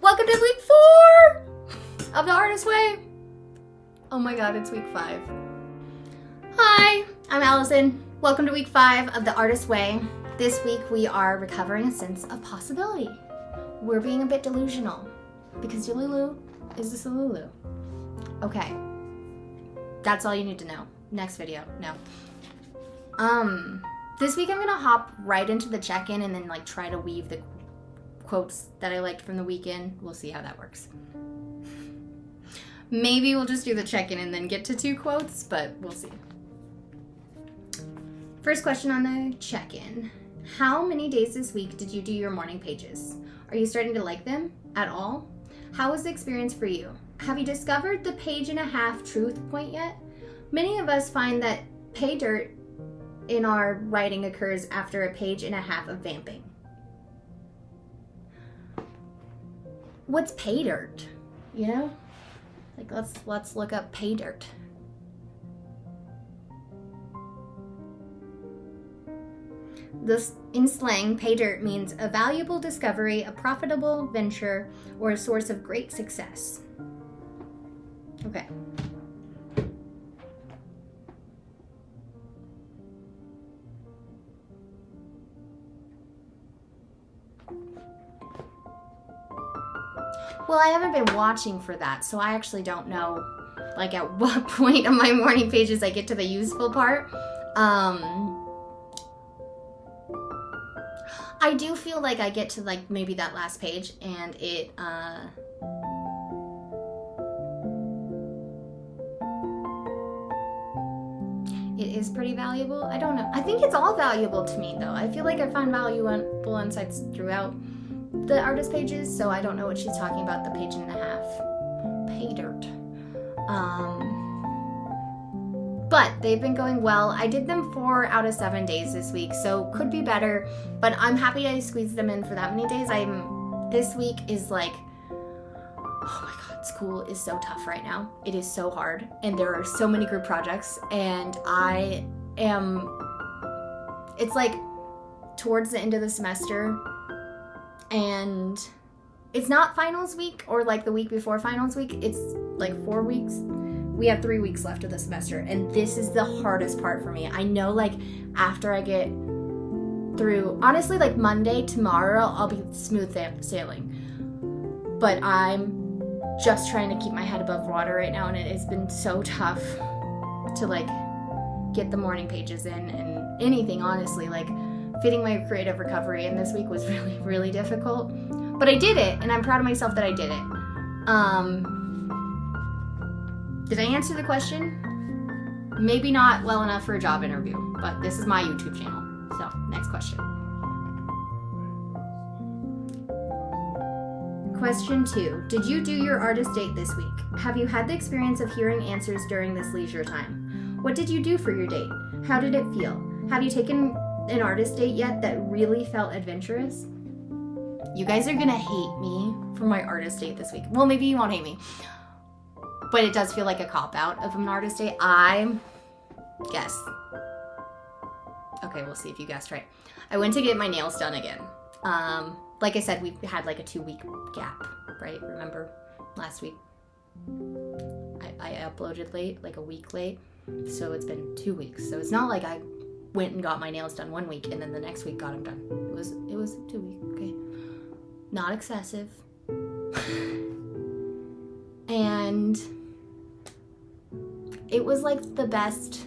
Welcome to week 4 of the Artist Way. Oh my god, it's week 5. Hi, I'm Allison. Welcome to week 5 of the Artist Way. This week we are recovering a sense of possibility. We're being a bit delusional because Delulu is the Salulu. Okay, that's all you need to know. Next video, no. This week I'm gonna hop right into the check-in and then try to weave the quotes that I liked from the weekend. We'll see how that works. Maybe we'll just do the check-in and then get to 2 quotes, but we'll see. First question on the check-in. How many days this week did you do your morning pages? Are you starting to like them at all? How was the experience for you? Have you discovered the page-and-a-half truth point yet? Many of us find that pay dirt in our writing occurs after a page-and-a-half of vamping. What's pay dirt? You know? Let's look up pay dirt. This, in slang, pay dirt means a valuable discovery, a profitable venture, or a source of great success. Okay. Well, I haven't been watching for that, so I actually don't know, at what point of my morning pages I get to the useful part. I do feel like I get to, maybe that last page, and it is pretty valuable. I don't know. I think it's all valuable to me, though. I feel like I find valuable insights throughout the artist pages, so I don't know what she's talking about, the page-and-a-half. Pay dirt. But they've been going well. I did them 4 out of 7 days this week, so could be better, but I'm happy I squeezed them in for that many days. This week is oh my god, school is so tough right now. It is so hard, and there are so many group projects, and it's towards the end of the semester, and it's not finals week or the week before finals week. It's 4 weeks. We have 3 weeks left of the semester, and this is the hardest part for me. I know after I get through, honestly, Monday, tomorrow, I'll be smooth sailing. But I'm just trying to keep my head above water right now, and it has been so tough to get the morning pages in and anything, honestly, fitting my creative recovery, and this week was really, really difficult. But I did it, and I'm proud of myself that I did it. Did I answer the question? Maybe not well enough for a job interview, but this is my YouTube channel. So, next question. Question 2. Did you do your artist date this week? Have you had the experience of hearing answers during this leisure time? What did you do for your date? How did it feel? Have you taken an artist date yet that really felt adventurous? You guys are gonna hate me for my artist date this week. Well, maybe you won't hate me, but it does feel like a cop-out of an artist date. I guess. Okay, we'll see if you guessed right. I went to get my nails done again. Like I said, we had a 2-week gap, right? Remember last week? I uploaded late, a week late. So it's been 2 weeks. So it's not like I went and got my nails done 1 week and then the next week got them done. It was 2 weeks, okay? Not excessive. And it was the best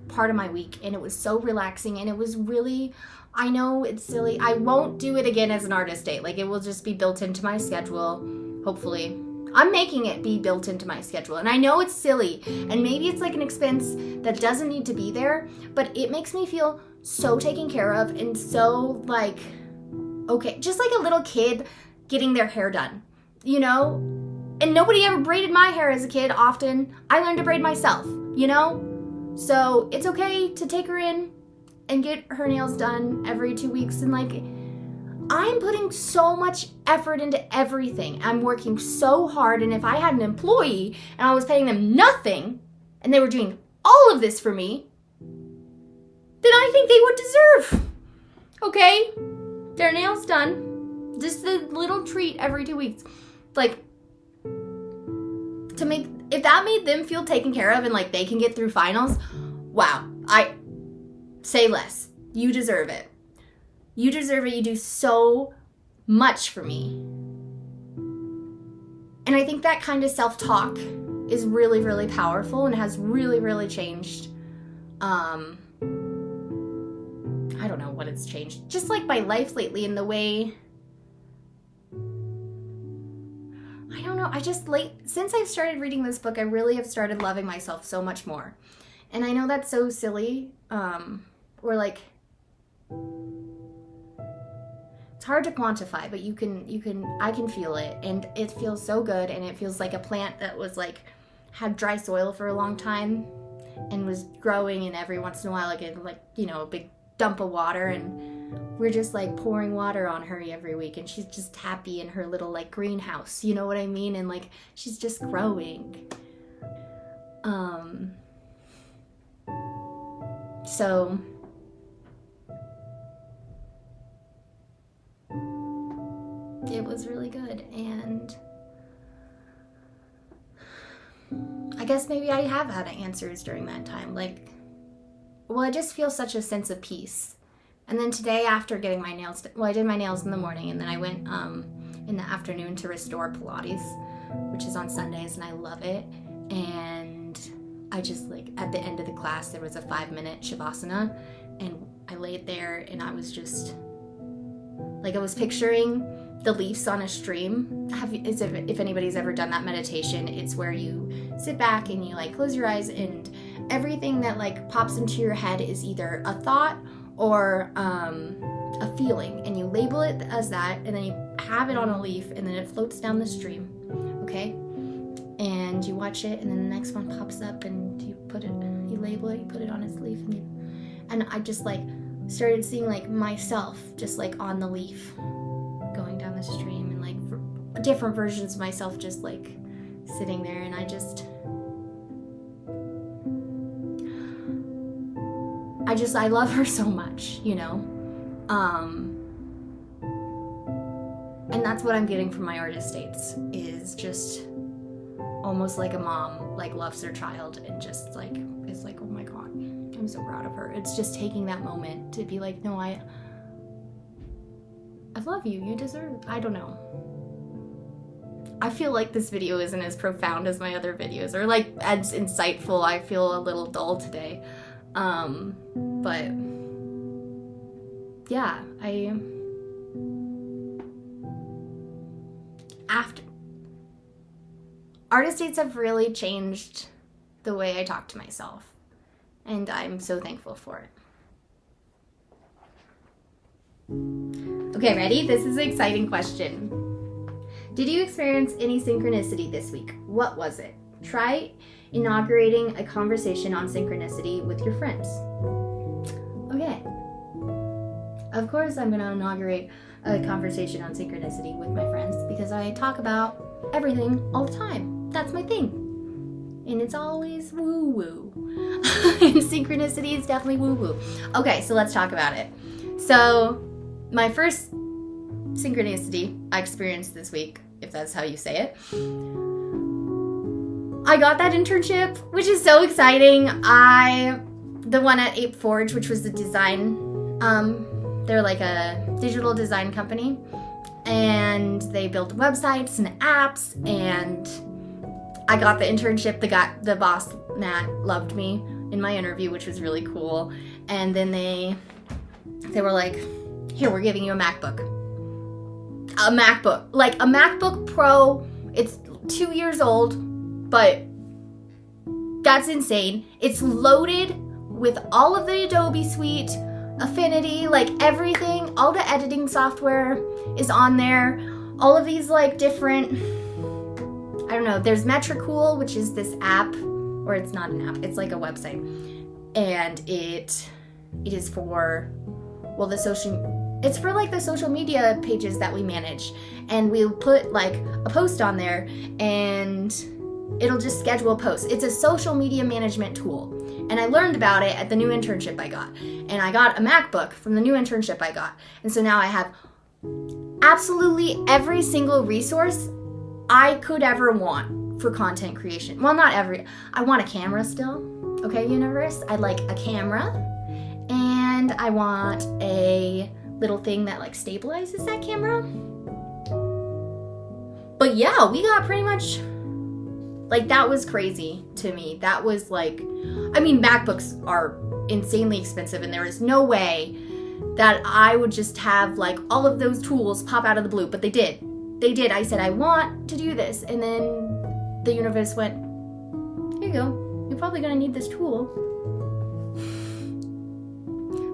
part of my week, and it was so relaxing, and it was really, I know it's silly, I won't do it again as an artist date. It will just be built into my schedule, hopefully. I'm making it be built into my schedule, and I know it's silly, and maybe it's an expense that doesn't need to be there, but it makes me feel so taken care of, and so okay, just like a little kid getting their hair done, you know? And nobody ever braided my hair as a kid often. I learned to braid myself, you know? So it's okay to take her in and get her nails done every 2 weeks. And I'm putting so much effort into everything. I'm working so hard. And if I had an employee and I was paying them nothing and they were doing all of this for me, then I think they would deserve, okay, their nails done. just a little treat every 2 weeks. Like, if that made them feel taken care of and like they can get through finals, wow, I say less. You deserve it. You deserve it. You do so much for me. And I think that kind of self-talk is really, really powerful and has really, really changed. I don't know what it's changed. Just like my life lately in the way, I don't know. Since I've started reading this book, I really have started loving myself so much more. And I know that's so silly. Or like, it's hard to quantify, but I can feel it, and it feels so good, and it feels like a plant that was like, had dry soil for a long time and was growing, and every once in a while I get like, a big dump of water, and we're just like pouring water on her every week, and she's just happy in her little like greenhouse, you know what I mean? And like, she's just growing. So it was really good, and I guess maybe I have had answers during that time. Like, well, I just feel such a sense of peace. And then today, after getting my nails, I did my nails in the morning, and then I went in the afternoon to Restore Pilates, which is on Sundays, and I love it. And I just like, at the end of the class, there was a 5-minute Shavasana, and I laid there, and I was just like, I was picturing the leaves on a stream. If anybody's ever done that meditation, it's where you sit back and you like close your eyes, and everything that like pops into your head is either a thought or a feeling, and you label it as that, and then you have it on a leaf, and then it floats down the stream, okay? And you watch it, and then the next one pops up, and you label it, you put it on its leaf, and I just like started seeing like myself just like on the leaf going down the stream, and like different versions of myself just like sitting there, and I love her so much, and that's what I'm getting from my artist dates, is just almost like a mom like loves their child, and just like is like, oh my god, I'm so proud of her. It's just taking that moment to be like, no, I love you. You deserve, I don't know. I feel like this video isn't as profound as my other videos, or like as insightful. I feel a little dull today. But yeah, artist dates have really changed the way I talk to myself, and I'm so thankful for it. Okay, ready? This is an exciting question. Did you experience any synchronicity this week? What was it? Try inaugurating a conversation on synchronicity with your friends. Okay. Of course I'm going to inaugurate a conversation on synchronicity with my friends, because I talk about everything all the time. That's my thing. And it's always woo-woo. And synchronicity is definitely woo-woo. Okay, so let's talk about it. So my first synchronicity I experienced this week, if that's how you say it, I got that internship, which is so exciting. The one at Ape Forge, which was the design, they're like a digital design company, and they built websites and apps, and I got the internship. The boss, Matt, loved me in my interview, which was really cool. And then they were like, here, we're giving you a MacBook. Like a MacBook Pro. It's 2 years old, but that's insane. It's loaded with all of the Adobe suite, Affinity, like everything. All the editing software is on there. All of these like different, I don't know, there's Metricool, which is this app, or it's not an app, it's like a website. And it is for, well, it's for like the social media pages that we manage. And we'll put like a post on there, and it'll just schedule posts. It's a social media management tool. And I learned about it at the new internship I got. And I got a MacBook from the new internship I got. And so now I have absolutely every single resource I could ever want for content creation. Well, not every. I want a camera still. Okay, universe. I'd like a camera, and I want a little thing that like stabilizes that camera. But yeah, we got pretty much, like, that was crazy to me. That was like, I mean, MacBooks are insanely expensive, and there is no way that I would just have like all of those tools pop out of the blue, but they did. They did. I said, I want to do this, and then the universe went, here you go. You're probably gonna need this tool.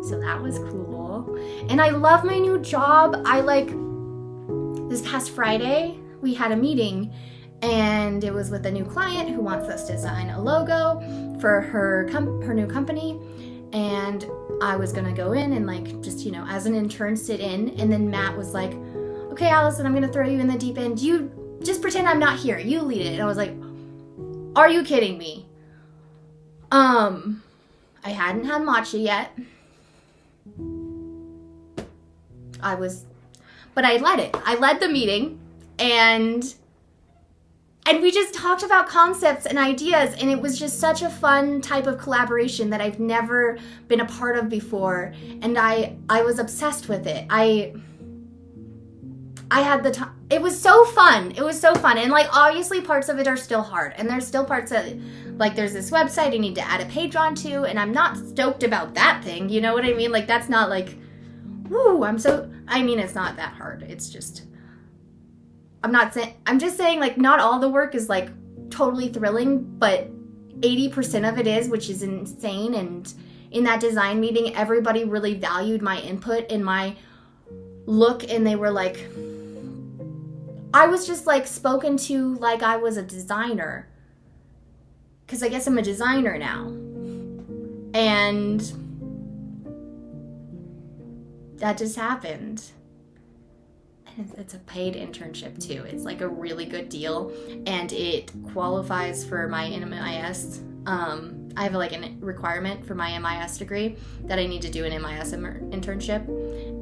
So that was cool. And I love my new job. I like, this past Friday, we had a meeting, and it was with a new client who wants us to design a logo for her new company. And I was gonna go in and like just, you know, as an intern sit in, and then Matt was like, okay, Allison, I'm gonna throw you in the deep end. You just pretend I'm not here. You lead it. And I was like, are you kidding me? I hadn't had matcha yet. But I led it. I led the meeting, and we just talked about concepts and ideas, and it was just such a fun type of collaboration that I've never been a part of before, and I was obsessed with it. I had the time. It was so fun. It was so fun. And like, obviously parts of it are still hard, and there's still parts that, like, there's this website I need to add a page onto, and I'm not stoked about that thing. You know what I mean? Like, that's not like, woo, I mean, it's not that hard. It's just, I'm just saying, like, not all the work is like totally thrilling, but 80% of it is, which is insane. And in that design meeting, everybody really valued my input and my look, and they were like, I was just like spoken to like I was a designer, because I guess I'm a designer now. And that just happened. And it's a paid internship too. It's like a really good deal, and it qualifies for my MIS. I have like a requirement for my MIS degree that I need to do an MIS internship,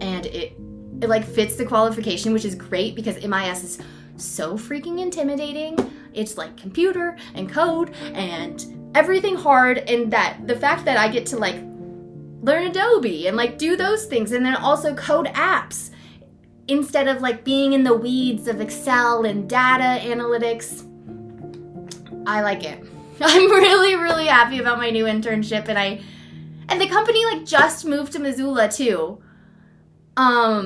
and it like fits the qualification, which is great because MIS is so freaking intimidating. It's like computer and code and everything hard, and that the fact that I get to like learn Adobe and like do those things, and then also code apps instead of like being in the weeds of Excel and data analytics. I like it. I'm really, really happy about my new internship, and the company like just moved to Missoula too. I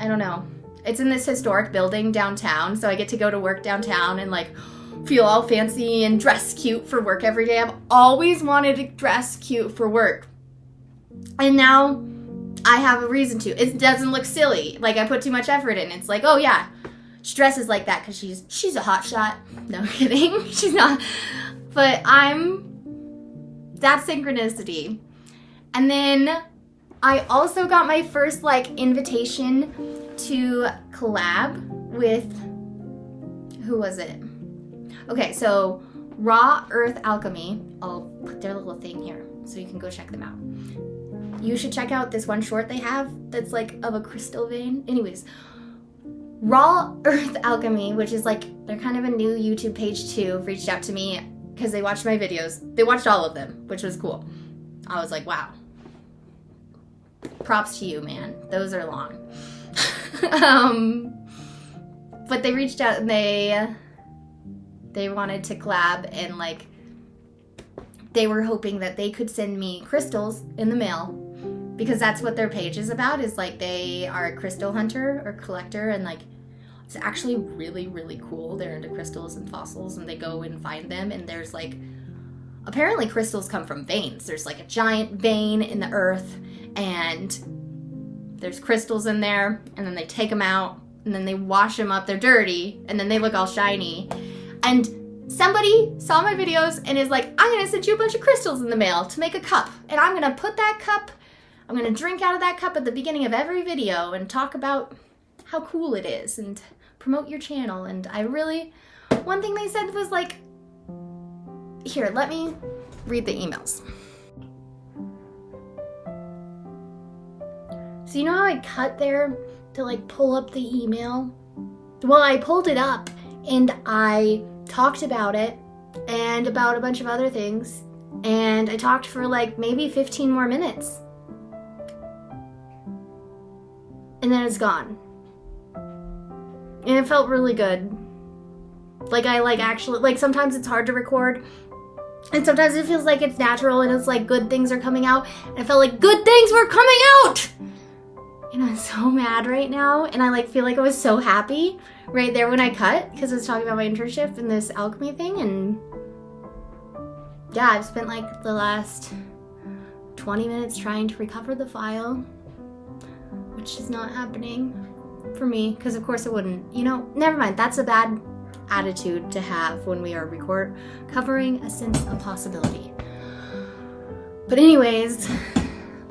don't know. It's in this historic building downtown, so I get to go to work downtown and like feel all fancy and dress cute for work every day. I've always wanted to dress cute for work, and now I have a reason to. It doesn't look silly, like I put too much effort in. It's like, oh yeah, she dresses like that because she's a hotshot. No, I'm kidding. She's not. But that's synchronicity. And then I also got my first like invitation to collab with, who was it? Okay, so Raw Earth Alchemy. I'll put their little thing here so you can go check them out. You should check out this one short they have that's like of a crystal vein. Anyways, Raw Earth Alchemy, which is like, they're kind of a new YouTube page too, reached out to me because they watched my videos. They watched all of them, which was cool. I was like, wow. Props to you, man. Those are long. But they reached out and they wanted to collab, and like they were hoping that they could send me crystals in the mail, because that's what their page is about, is like they are a crystal hunter or collector, and like it's actually really, really cool. They're into crystals and fossils, and they go and find them, and there's like, apparently crystals come from veins. There's like a giant vein in the earth, and there's crystals in there, and then they take them out, and then they wash them up. They're dirty, and then they look all shiny. And somebody saw my videos and is like, I'm gonna send you a bunch of crystals in the mail to make a cup, and I'm gonna put that cup, I'm gonna drink out of that cup at the beginning of every video and talk about how cool it is and promote your channel. And one thing they said was like, here, let me read the emails. So you know how I cut there to like pull up the email? Well, I pulled it up and I talked about it and about a bunch of other things. And I talked for like maybe 15 more minutes. And then it's gone. And it felt really good. Like I like actually, like sometimes it's hard to record. And sometimes it feels like it's natural and it's like good things are coming out. And I felt like good things were coming out! And I'm so mad right now. And I like feel like I was so happy right there when I cut. Because I was talking about my internship and this alchemy thing. And yeah, I've spent like the last 20 minutes trying to recover the file. Which is not happening for me. Because of course it wouldn't. You know, never mind. That's a bad attitude to have when we are covering a sense of possibility. But anyways,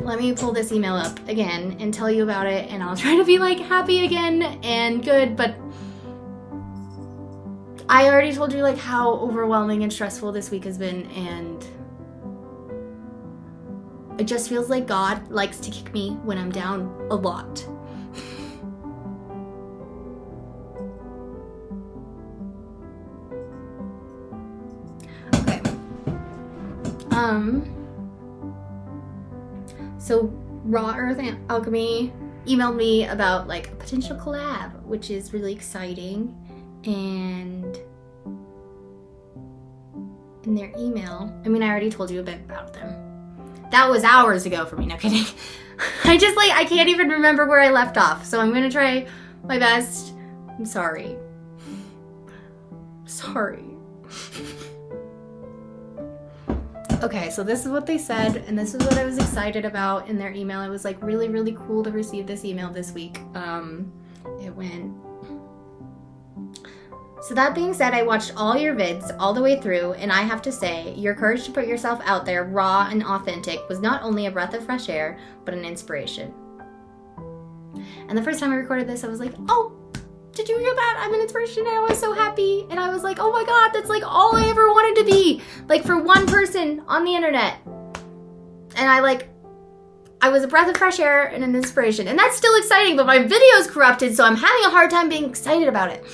let me pull this email up again and tell you about it, and I'll try to be like happy again and good. But I already told you like how overwhelming and stressful this week has been, and it just feels like God likes to kick me when I'm down a lot. So Raw Earth Alchemy emailed me about like a potential collab, which is really exciting. And in their email, I mean, I already told you a bit about them. That was hours ago for me, no kidding. I can't even remember where I left off. So I'm gonna try my best. I'm sorry. Sorry. Okay, so this is what they said, and this is what I was excited about in their email. It was like really, really cool to receive this email this week. It went. So that being said, I watched all your vids all the way through, and I have to say, your courage to put yourself out there, raw and authentic, was not only a breath of fresh air, but an inspiration. And the first time I recorded this, I was like, oh, did you hear that? I'm an inspiration, and I was so happy. And I was like, oh my God, that's like all I ever wanted to be. Like for one person on the internet. And I was a breath of fresh air and an inspiration. And that's still exciting, but my video's corrupted, so I'm having a hard time being excited about it.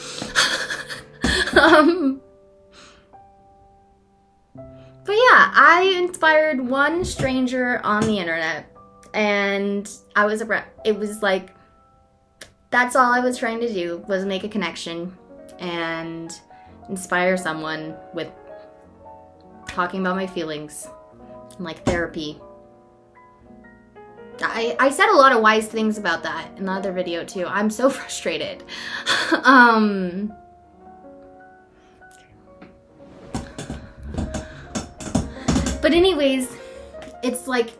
But yeah, I inspired one stranger on the internet. And I was it was like, that's all I was trying to do, was make a connection and inspire someone with talking about my feelings and like therapy. I said a lot of wise things about that in the other video too. I'm so frustrated. But anyways, it's like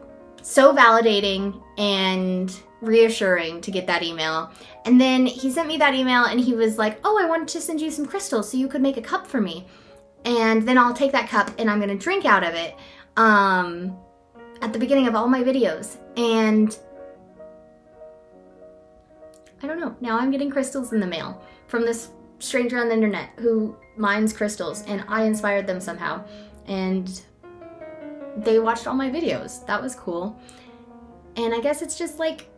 so validating and reassuring to get that email. And then he sent me that email and he was like, oh, I wanted to send you some crystals so you could make a cup for me. And then I'll take that cup and I'm gonna drink out of it at the beginning of all my videos. And I don't know, now I'm getting crystals in the mail from this stranger on the internet who mines crystals, and I inspired them somehow. And they watched all my videos. That was cool. And I guess it's just like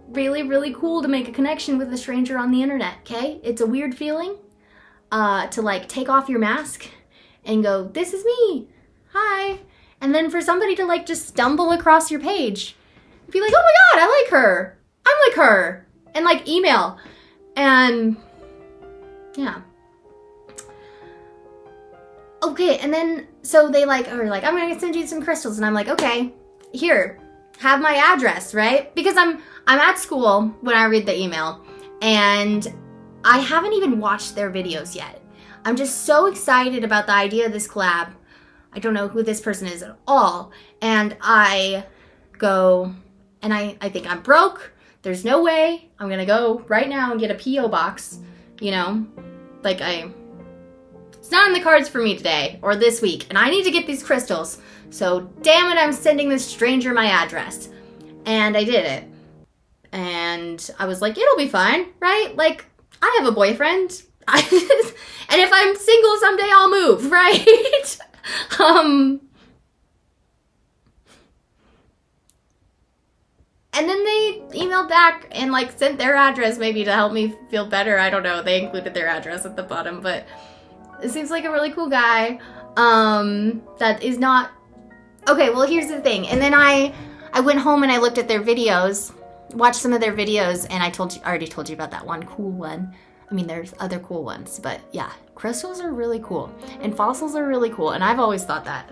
really, really cool to make a connection with a stranger on the internet, okay? It's a weird feeling to like take off your mask and go, this is me, hi. And then for somebody to like just stumble across your page and be like, oh my God, I like her, I'm like her, and like email. And yeah. Okay, and then so they like are like, I'm gonna send you some crystals, and I'm like, okay, here, have my address, right? Because I'm at school when I read the email, and I haven't even watched their videos yet. I'm just so excited about the idea of this collab. I don't know who this person is at all. And I go, and I think I'm broke. There's no way I'm gonna go right now and get a P.O. box, you know? Like it's not in the cards for me today or this week, and I need to get these crystals. So damn it, I'm sending this stranger my address. And I did it. And I was like, it'll be fine, right? Like, I have a boyfriend. And if I'm single someday, I'll move, right? And then emailed back and like sent their address maybe to help me feel better. I don't know. They included their address at the bottom, but it seems like a really cool guy. That is not okay. Well, here's the thing. And then I went home and I looked at their videos, watched some of their videos, and I already told you about that one cool one. I mean, there's other cool ones, but yeah, crystals are really cool and fossils are really cool, and I've always thought that.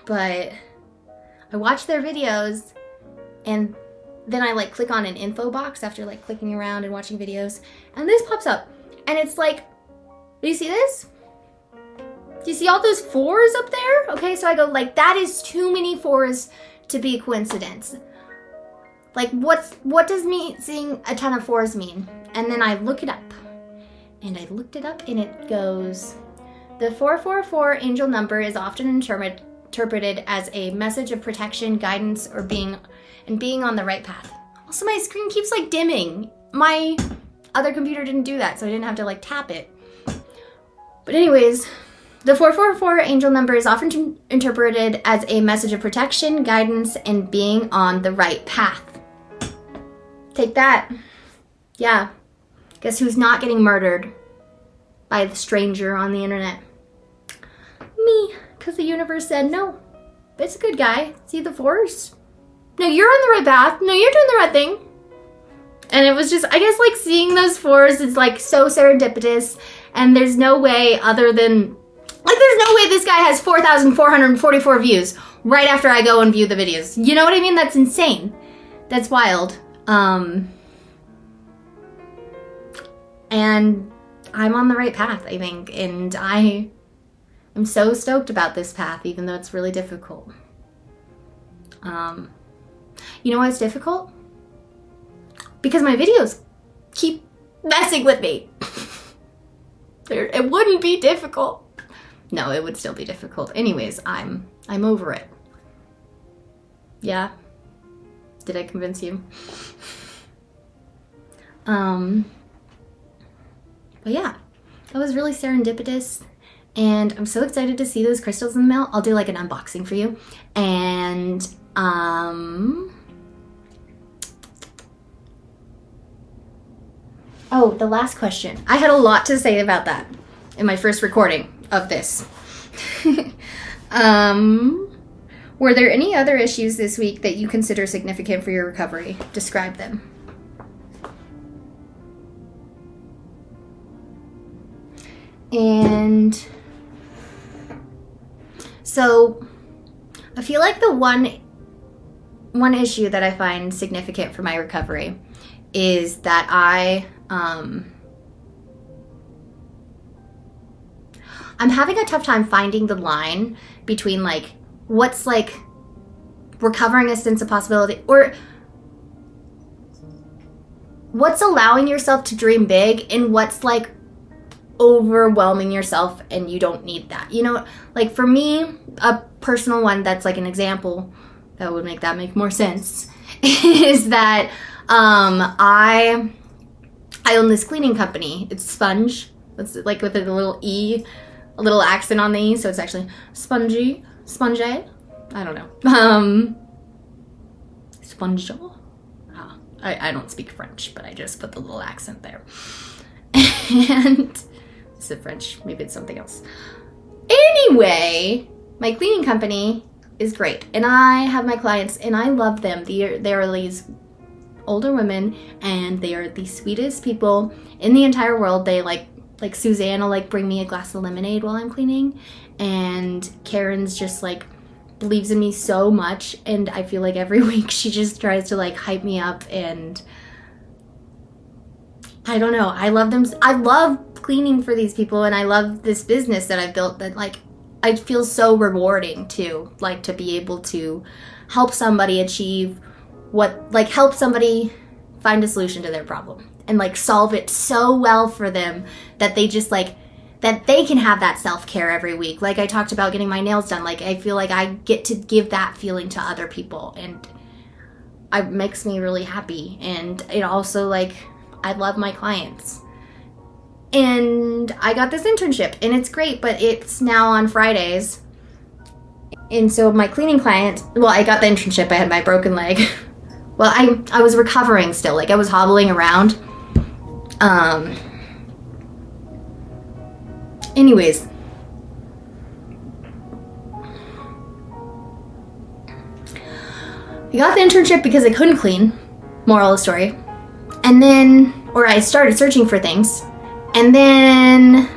But I watched their videos, and then I like click on an info box after like clicking around and watching videos, and this pops up, and it's like, do you see this? Do you see all those 4s up there? Okay, so I go like, that is too many 4s to be a coincidence. Like, what does me seeing a ton of 4s mean? And then I look it up, and I looked it up, and it goes, the 444 angel number is often interpreted as a message of protection, guidance, or being on the right path. Also, my screen keeps like dimming. My other computer didn't do that, so I didn't have to like tap it. But anyways, the 444 angel number is often interpreted as a message of protection, guidance, and being on the right path. Take that. Yeah. Guess who's not getting murdered by the stranger on the internet? Me. Because the universe said, no, it's a good guy. See the 4s? No, you're on the right path. No, you're doing the right thing. And it was just, I guess, like, seeing those 4s is, like, so serendipitous. And there's no way other than, like, there's no way this guy has 4,444 views right after I go and view the videos. You know what I mean? That's insane. That's wild. And I'm on the right path, I think. And I'm so stoked about this path, even though it's really difficult. You know why it's difficult? Because my videos keep messing with me. It wouldn't be difficult. No, it would still be difficult. Anyways, I'm over it. Yeah? Did I convince you? But yeah, that was really serendipitous. And I'm so excited to see those crystals in the mail. I'll do like an unboxing for you. And oh, the last question. I had a lot to say about that in my first recording of this. Were there any other issues this week that you consider significant for your recovery? Describe them. And so I feel like the one issue that I find significant for my recovery is that I'm having a tough time finding the line between like what's like recovering a sense of possibility or what's allowing yourself to dream big and what's like overwhelming yourself and you don't need that. You know, like for me, a personal one that's like an example that would make more sense is that I own this cleaning company. It's Sponge. It's like with a little E, a little accent on the E, so it's actually Sponge. I don't know. Sponge. I don't speak French, but I just put the little accent there. And is it French? Maybe it's something else. Anyway, my cleaning company is great, and I have my clients, and I love them. They're these older women, and they are the sweetest people in the entire world. They like Suzanne will like bring me a glass of lemonade while I'm cleaning, and Karen's just like believes in me so much, and I feel like every week she just tries to like hype me up, and I don't know, I love them. I love cleaning for these people, and I love this business that I've built that like I feel so rewarding too, like to be able to help somebody achieve help somebody find a solution to their problem and like solve it so well for them that they just like that they can have that self-care every week. Like I talked about getting my nails done, like I feel like I get to give that feeling to other people, and it makes me really happy. And it also like I love my clients, and I got this internship and it's great, but it's now on Fridays. And so my cleaning client, well, I got the internship, I had my broken leg. Well, I was recovering still, like I was hobbling around. Anyways. I got the internship because I couldn't clean, moral of the story. And then, or I started searching for things, and then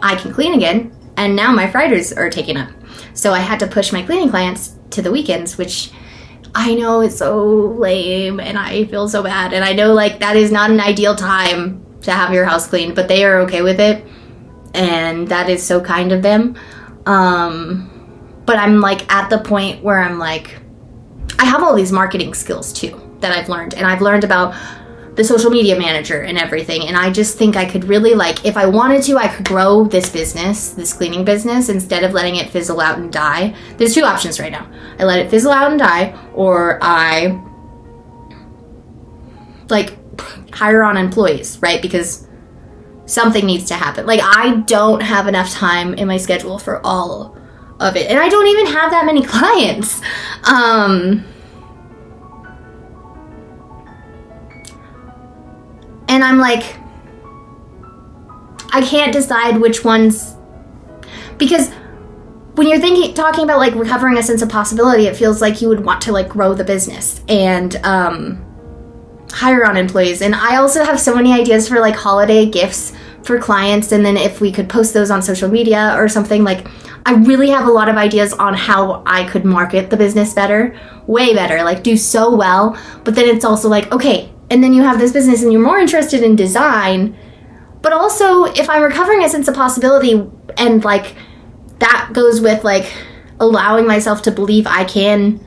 I can clean again, and now my Fridays are taken up. So I had to push my cleaning clients to the weekends, which I know is so lame, and I feel so bad. And I know like that is not an ideal time to have your house cleaned, but they are okay with it, and that is so kind of them. But I'm like at the point where I'm like, I have all these marketing skills too that I've learned, and I've learned about the social media manager and everything, and I just think I could really, like, if I wanted to, I could grow this business, this cleaning business, instead of letting it fizzle out and die. There's two options right now. I let it fizzle out and die, or I like hire on employees, right? Because something needs to happen. Like, I don't have enough time in my schedule for all of it, and I don't even have that many clients. And I'm like, I can't decide which ones, because when you're talking about like recovering a sense of possibility, it feels like you would want to like grow the business and hire on employees. And I also have so many ideas for like holiday gifts for clients, and then if we could post those on social media or something, like I really have a lot of ideas on how I could market the business better, way better, like do so well. But then it's also like, okay, and then you have this business and you're more interested in design, but also if I'm recovering a sense of possibility, and like that goes with like allowing myself to believe I can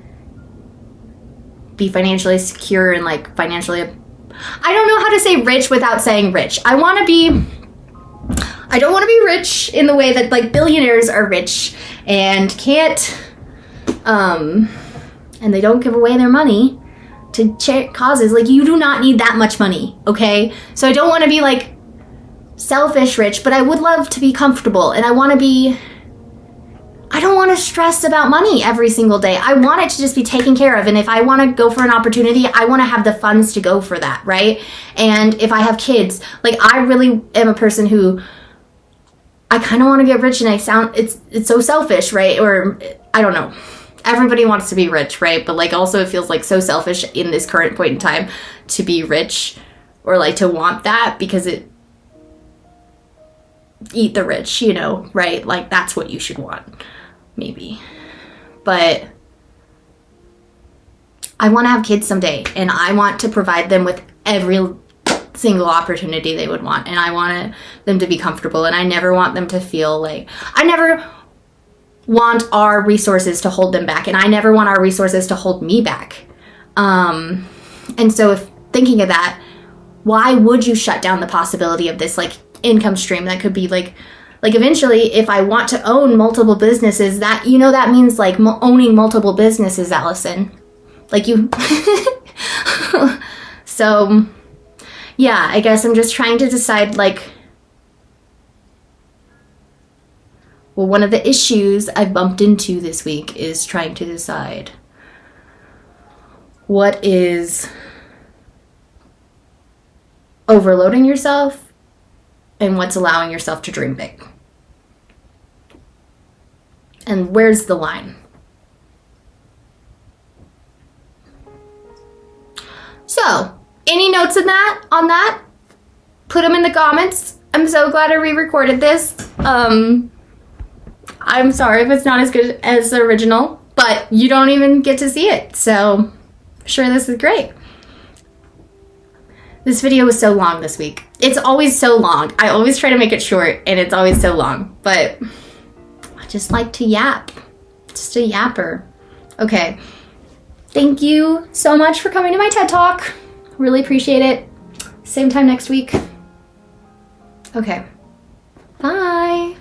be financially secure and like financially, I don't know how to say rich without saying rich. I don't want to be rich in the way that like billionaires are rich and can't, and they don't give away their money to causes. Like, you do not need that much money, okay? So I don't want to be like selfish rich, but I would love to be comfortable, and I don't want to stress about money every single day. I want it to just be taken care of, and if I want to go for an opportunity, I want to have the funds to go for that, right? And if I have kids, like I really am a person who I kind of want to get rich, and it's so selfish, right? Or I don't know. Everybody wants to be rich, right? But like also it feels like so selfish in this current point in time to be rich, or like to want that, because eat the rich, you know, right? Like that's what you should want, maybe. But I want to have kids someday, and I want to provide them with every single opportunity they would want, and I want them to be comfortable, and I never want them to feel like, I never want our resources to hold them back, and I never want our resources to hold me back. And so if thinking of that, why would you shut down the possibility of this like income stream that could be like eventually, if I want to own multiple businesses, that, you know, that means like owning multiple businesses, Allison, like you. So yeah, I guess I'm just trying to decide, like, well, one of the issues I've bumped into this week is trying to decide what is overloading yourself and what's allowing yourself to dream big. And where's the line? So, any notes on that? Put them in the comments. I'm so glad I re-recorded this. I'm sorry if it's not as good as the original, but you don't even get to see it. So, sure, this is great. This video was so long this week. It's always so long. I always try to make it short, and it's always so long. But I just like to yap. Just a yapper. Okay. Thank you so much for coming to my TED Talk. Really appreciate it. Same time next week. Okay. Bye.